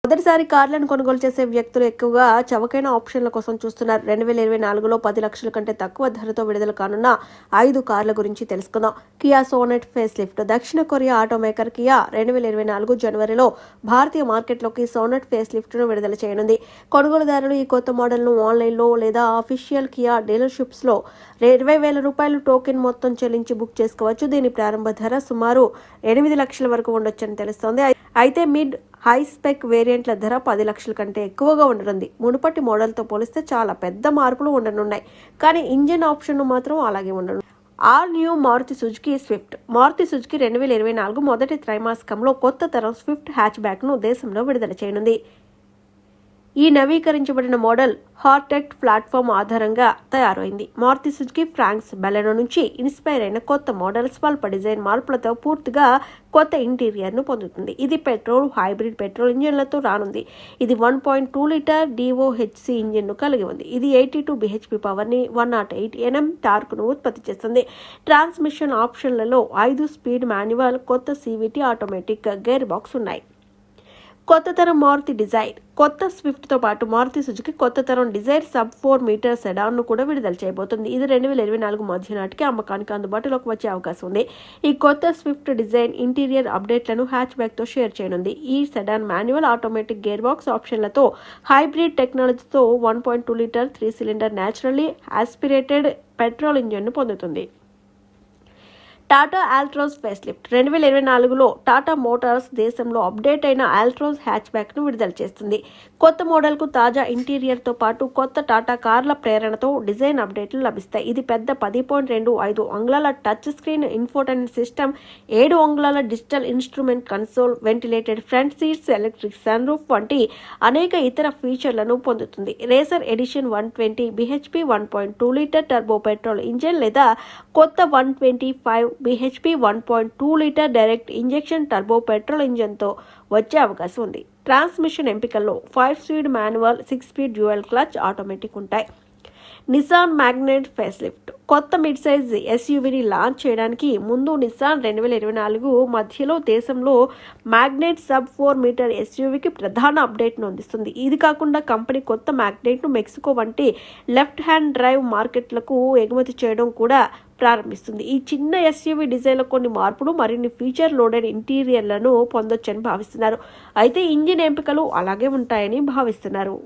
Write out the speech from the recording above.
మొదటిసారి కార్లను కొనుగోలు చేసే వ్యక్తులు ఎక్కువగా చవకైన ఆప్షన్ల కోసం చూస్తున్నారు. 2024లో 10 లక్షల కంటే తక్కువ ధరతో విడుదల కానున్న 5 కార్ల గురించి తెలుసుకుందాం. Kia Sonet face lift. దక్షిణ కొరియా ఆటోమేకర్ కియా 2024 జనవరిలో భారతీయ మార్కెట్లోకి సోనెట్ ఫేస్ లిఫ్ట్ ను విడుదల చేయనుంది. కొనుగోలుదారులు ఈ కొత్త మోడల్ను ఆన్లైన్లో లేదా అఫీషియల్ కియా డీలర్షిప్స్లో 20,000 రూపాయలు టోకెన్ మొత్తం చెల్లించి బుక్ చేసుకోవచ్చు. దీని ప్రారంభ ధర సుమారు 8 లక్షల వరకు ఉండొచ్చని తెలుస్తోంది. అయితే మిడ్ హై స్పెక్ వేరియంట్ల ధర 10 లక్షల కంటే ఎక్కువగా ఉండనుంది. మునుపటి మోడల్తో పోలిస్తే చాలా పెద్ద మార్పులు ఉండనున్నాయి, కానీ ఇంజిన్ ఆప్షన్ మాత్రం అలాగే ఉండను. All new Maruti Suzuki Swift. Maruti Suzuki 2024 మొదటి త్రైమాసికంలో కొత్త తరం స్విఫ్ట్ హ్యాచ్ బ్యాక్ ను దేశంలో విడుదల చేయనుంది. ఈ నవీకరించబడిన మోడల్ హార్టెక్ ప్లాట్ఫామ్ ఆధారంగా తయారైంది. మారుతి సుజుకి ఫ్రాంక్స్ బెలెనో నుంచి ఇన్స్పైర్ అయిన కొత్త మోడల్ స్వల్ప డిజైన్ మార్పులతో పూర్తిగా కొత్త ఇంటీరియర్ను పొందుతుంది. ఇది హైబ్రిడ్ పెట్రోల్ ఇంజిన్లతో రానుంది. ఇది 1.2 లీటర్ DOHC ఇంజిన్ను కలిగి ఉంది. ఇది 82 bhp పవర్ని 108 Nm టార్క్ను ఉత్పత్తి చేస్తుంది. ట్రాన్స్మిషన్ ఆప్షన్లలో 5 స్పీడ్ మాన్యువల్, కొత్త CVT ఆటోమేటిక్ గేర్ బాక్స్ ఉన్నాయి. కొత్త తరం మారుతి డిజైర్. కొత్త స్విఫ్ట్తో పాటు మారుతి సుజుకి కొత్త తరం డిజైర్ sub-4 మీటర్ సెడాన్ను కూడా విడుదల చేయబోతుంది. ఇది 2024 మధ్య నాటికి అమ్మకానికి అందుబాటులోకి వచ్చే అవకాశం ఉంది. ఈ కొత్త స్విఫ్ట్ డిజైన్ ఇంటీరియర్ అప్డేట్లను హ్యాచ్ బ్యాక్తో షేర్ చేయనుంది. ఈ sedan manual, automatic gear box ఆప్షన్లతో హైబ్రిడ్ టెక్నాలజీతో 1.2 litre 3 cylinder naturally aspirated petrol ఇంజిన్ను పొందుతుంది. Tata Altroz face lift. 2024లో టాటా మోటార్స్ దేశంలో అప్డేట్ అయిన ఆల్ట్రోజ్ హ్యాచ్ బ్యాక్ ను విడుదల చేస్తుంది. కొత్త మోడల్కు తాజా ఇంటీరియర్తో పాటు కొత్త టాటా కార్ల ప్రేరణతో డిజైన్ అప్డేట్లు లభిస్తాయి. ఇది పెద్ద 10.25 అంగుళాల టచ్ స్క్రీన్ ఇన్ఫోటైన్మెంట్ సిస్టమ్, 7 అంగుళాల digital instrument console, ventilated front seats, electric sun roof వంటి అనేక ఇతర ఫీచర్లను పొందుతుంది. Racer edition 120 bhp 1.2 litre turbo petrol engine లేదా కొత్త 125 bhp 1.2 litre direct injection turbo petrol ఇంజిన్తో వచ్చే అవకాశం ఉంది. ట్రాన్స్మిషన్ ఎంపికల్లో 5 speed manual, 6 speed dual clutch, automatic ఉంటాయి. Nissan Magnite face lift. కొత్త మిడ్ సైజ్ SUVని లాంచ్ చేయడానికి ముందు నిసాన్ 2024 మధ్యలో దేశంలో మ్యాగ్నైట్ sub-4 మీటర్ SUVకి ప్రధాన అప్డేట్ను అందిస్తుంది. ఇది కాకుండా కంపెనీ కొత్త మ్యాగ్నైట్ను మెక్సికో వంటి లెఫ్ట్ హ్యాండ్ డ్రైవ్ మార్కెట్లకు ఎగుమతి చేయడం కూడా ప్రారంభిస్తుంది. ఈ చిన్న SUV డిజైన్లో కొన్ని మార్పులు, మరిన్ని ఫీచర్ లోడెడ్ ఇంటీరియర్లను పొందొచ్చని భావిస్తున్నారు. అయితే ఇంజిన్ ఎంపికలు అలాగే ఉంటాయని భావిస్తున్నారు.